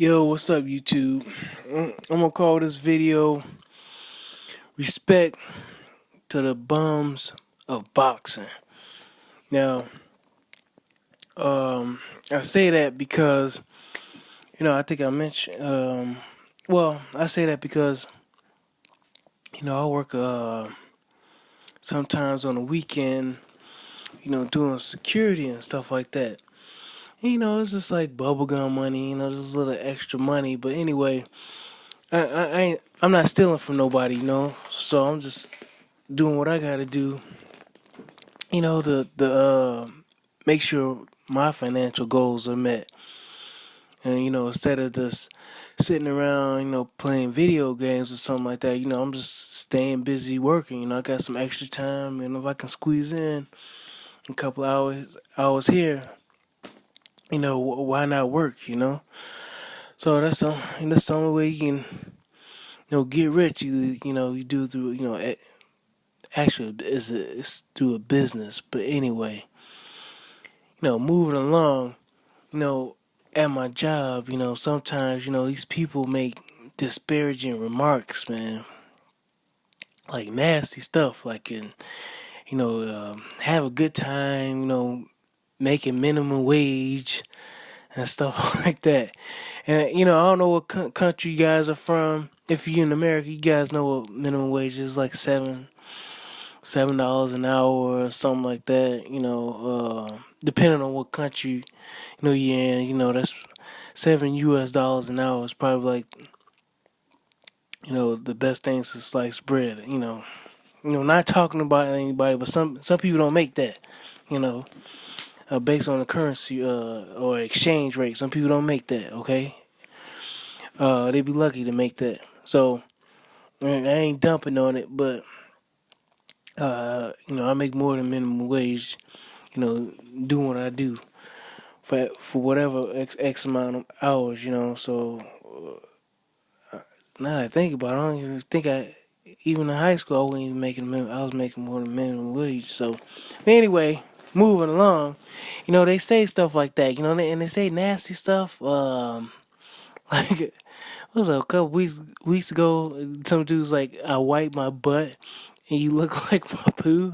Yo, what's up, YouTube? I'm gonna call this video Respect to the Bums of Boxing. Now, I say that because, I think I mentioned, I say that because, I work sometimes on the weekend, doing security and stuff like that. It's just like bubblegum money, just a little extra money. But anyway, I'm not stealing from nobody, so I'm just doing what I gotta do, to make sure my financial goals are met. And instead of just sitting around, playing video games or something like that, I'm just staying busy working. I got some extra time, and if I can squeeze in a couple hours here, why not work? So that's the only way you can, get rich. You do through, actually it's through a business. But anyway, moving along, you know, at my job, sometimes, these people make disparaging remarks, man. Like nasty stuff, like have a good time, making minimum wage and stuff like that. And, I don't know what country you guys are from. If you're in America, you guys know what minimum wage is, like $7 an hour or something like that. Depending on what country you're in, that's $7 an hour is probably like the best things to slice bread. Not talking about anybody, but some people don't make that. You know, based on the currency or exchange rate, some people don't make that. Okay, they be lucky to make that. So I ain't dumping on it, but I make more than minimum wage. Doing what I do for whatever x amount of hours. So now that I think about it, I don't even think even in high school, I wasn't even making I was making more than minimum wage. So, anyway, moving along, they say stuff like that, and they say nasty stuff. Like, it was a couple weeks ago, some dude's like, I wipe my butt and you look like my poo.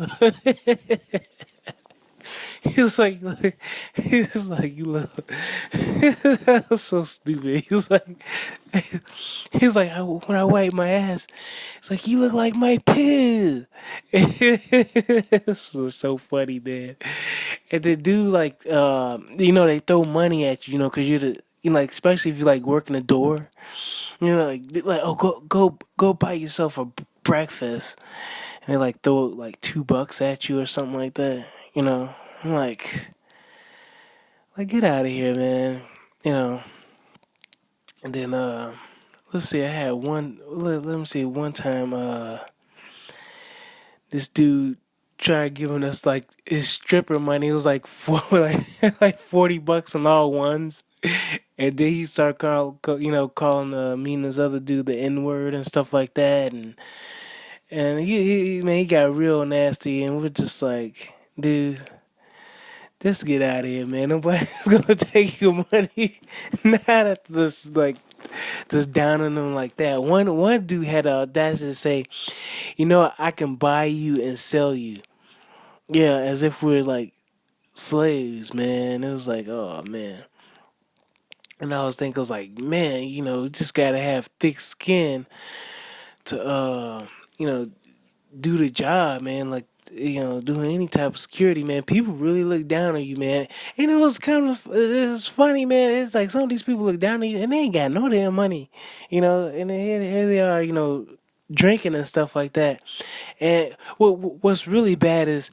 He was like, he was like, you look. That was so stupid. He was like, when I wipe my ass, it's like you look like my poo. This was so funny, man. And the dude, like, they throw money at you, because you're like, especially if you like working the door, like, oh, go buy yourself a breakfast, and they like throw like $2 at you or something like that, I'm like get out of here, man. You know. And then let's see, I had let me see, one time this dude tried giving us like his stripper money. It was like like $40 on all ones. And then he started calling me and this other dude the N word and stuff like that, and he got real nasty, and we're just like, dude, let's get out of here, man. Nobody's gonna take your money. Not at this, like, just down on them like that. One dude had the audacity to say, I can buy you and sell you. Yeah, as if we're like slaves, man. It was like, oh man. And I was thinking, I was like, man, you just gotta have thick skin to you know, do the job, man. Like, doing any type of security, man. People really look down on you, man. It's kind of it's funny, man. It's like some of these people look down on you, and they ain't got no damn money, And here they are, drinking and stuff like that. And what's really bad is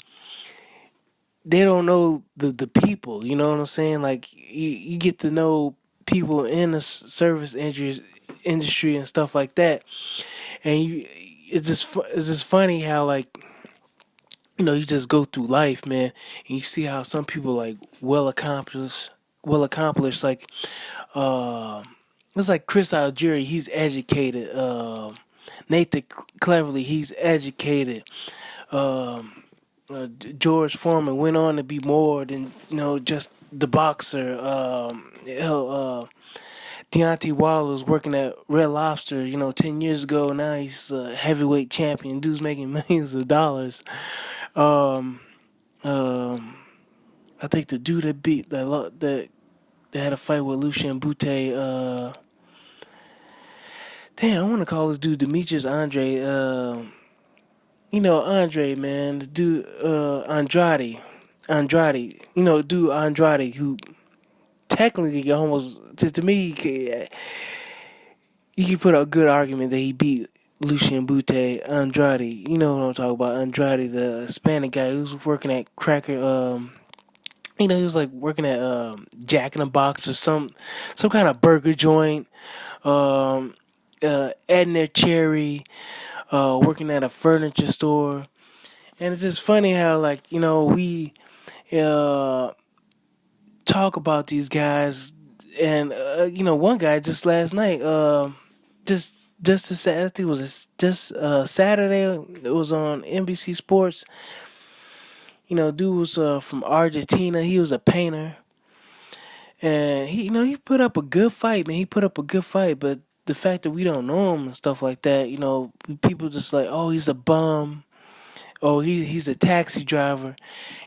they don't know the people. You know what I'm saying? Like you get to know people in the service industry and stuff like that, and it's just funny how, like, you just go through life, man, and you see how some people like well accomplished, like uh it's like Chris Algieri, he's educated. Nathan Cleverly, he's educated. Um, George Foreman went on to be more than just the boxer. Deontay Wilder was working at Red Lobster, 10 years ago. Now he's a heavyweight champion. Dude's making millions of dollars. Um, um, I think the dude that beat that had a fight with Lucien Bute. Damn, I want to call this dude Demetrius Andre. Andre, man, the dude Andrade. Dude Andrade, who technically can almost to me, you can put a good argument that he beat Lucien Bute. Andrade. You know what I'm talking about? Andrade, the Hispanic guy who was working at Cracker. He was like working at Jack in the Box or some kind of burger joint. Um, Edna Cherry, working at a furniture store. And it's just funny how, like, we uh, talk about these guys. And, one guy just last night, just this, I think it was just Saturday, it was on NBC Sports. Dude was from Argentina. He was a painter. And he put up a good fight, man. He put up a good fight, but the fact that we don't know him and stuff like that, people just like, oh, he's a bum. Oh, he's a taxi driver.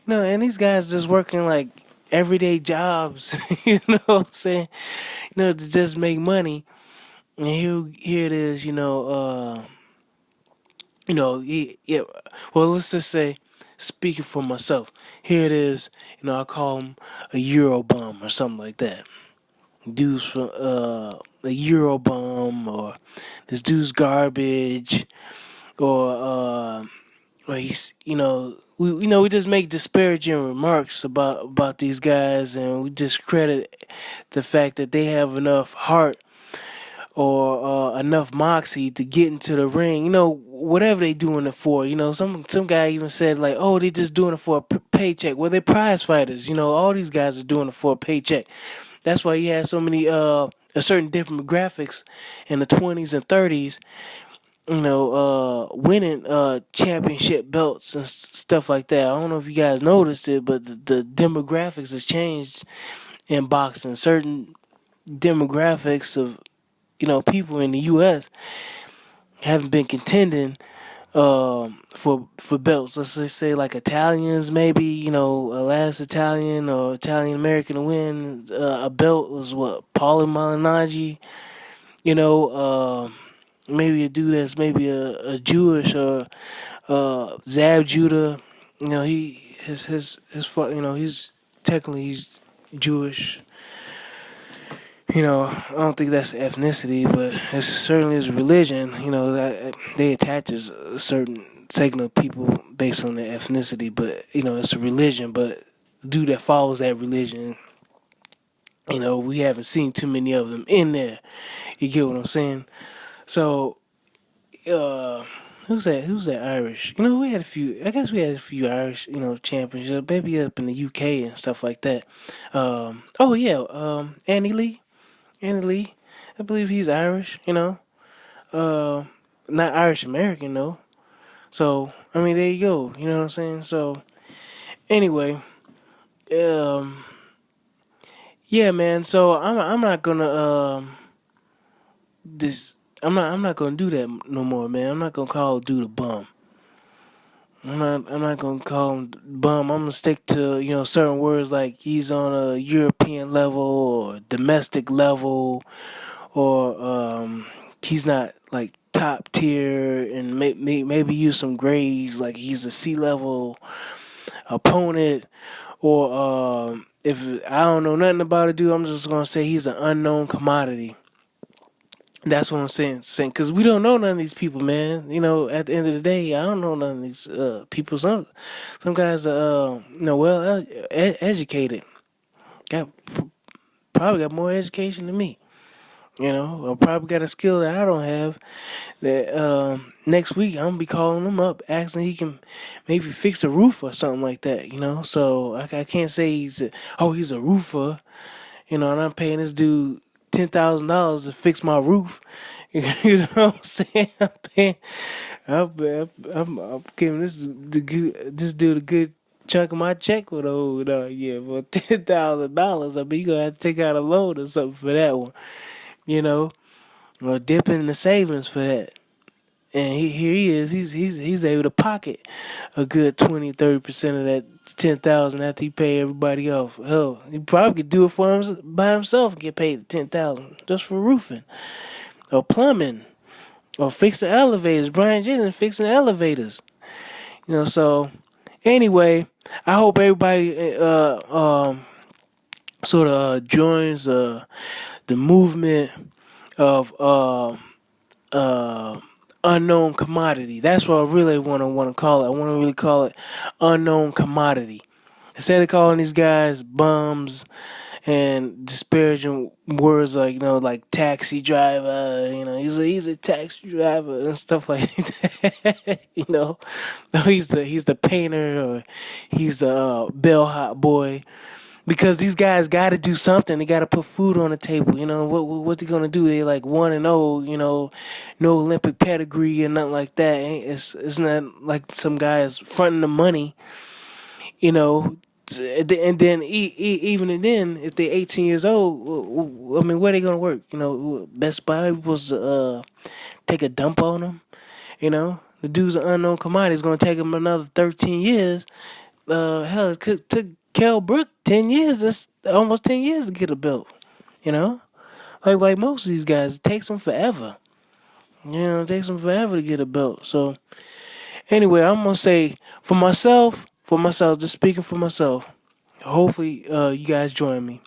And these guys just working like everyday jobs, what I'm saying? To just make money. And here it is, yeah. Well, let's just say, speaking for myself, here it is, I call him a Euro bum or something like that. Dude's from a Euro bum, or this dude's garbage, or he's we just make disparaging remarks about these guys, and we discredit the fact that they have enough heart or enough moxie to get into the ring. Whatever they doing it for. Some guy even said like, oh, they just doing it for a paycheck. Well, they're prize fighters. All these guys are doing it for a paycheck. That's why you have so many a certain demographics in the 20s and 30s. Winning championship belts and stuff like that. I don't know if you guys noticed it, but the demographics has changed in boxing. Certain demographics of people in the U.S. haven't been contending for belts. Let's just say like Italians, maybe a last Italian or Italian American to win a belt was what, Paulie Malignaggi. Maybe a dude that's maybe a Jewish or Zab Judah. He he's technically he's Jewish. I don't think that's ethnicity, but it certainly is religion. That they attaches a certain segment of people based on their ethnicity, but it's a religion. But the dude that follows that religion, we haven't seen too many of them in there. You get what I'm saying? So, who's that? Who's that Irish? We had a few. I guess we had a few Irish, championships, maybe up in the UK and stuff like that. Oh yeah, Andy Lee. Andy Lee. I believe he's Irish, not Irish American though. So I mean, there you go. You know what I'm saying? So anyway, um, yeah, man. So I'm not gonna this I'm not gonna do that no more, man. I'm not gonna call a dude a bum. I'm not gonna call him bum. I'm gonna stick to certain words like he's on a European level or domestic level, or he's not like top tier, and maybe use some grades like he's a C-level opponent, or if I don't know nothing about a dude, I'm just gonna say he's an unknown commodity. That's what I'm saying, because we don't know none of these people, man. At the end of the day, I don't know none of these people. Some guys are well educated, got probably got more education than me. Or probably got a skill that I don't have. That next week I'm gonna be calling him up, asking he can maybe fix a roof or something like that. So I can't say he's a roofer. And I'm paying this dude $10,000 to fix my roof. You know what I'm saying? I'm giving this dude a good chunk of my check with yeah, for $10,000. I mean, you gonna have to take out a loan or something for that one. you know, or dipping in the savings for that. And here he is. He's able to pocket a good 20-30% of that 10,000 after he pay everybody off. Hell, he probably could do it for him by himself and get paid 10,000 just for roofing or plumbing or fixing elevators. Brian Jennings fixing elevators. So anyway, I hope everybody sort of joins the movement of uh, unknown commodity. That's what I really want to call it. I want to really call it unknown commodity. Instead of calling these guys bums and disparaging words like like taxi driver, he's a taxi driver and stuff like that. No, he's the painter or he's the bellhop boy. Because these guys got to do something. They got to put food on the table. What they gonna do? They like 1-0. No Olympic pedigree and nothing like that. It's not like some guy is fronting the money. You know, and then even then, if they're 18 years old, I mean, where they gonna work? Best Buy was take a dump on them. The dude's an unknown commodity. It's gonna take him another 13 years. Hell, it took Kel Brook 10 years. That's almost 10 years to get a belt. You know, like most of these guys, it takes them forever. It takes them forever to get a belt. So anyway, I'm gonna say for myself, just speaking for myself. Hopefully, you guys join me.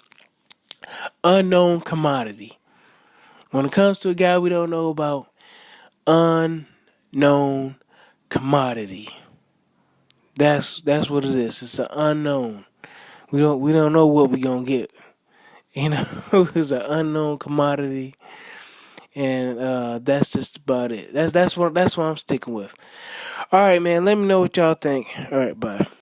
Unknown commodity. When it comes to a guy we don't know about, unknown commodity. That's what it is. It's an unknown. We don't know what we gonna get. It's an unknown commodity, and that's just about it. That's what I'm sticking with. All right, man. Let me know what y'all think. All right, bye.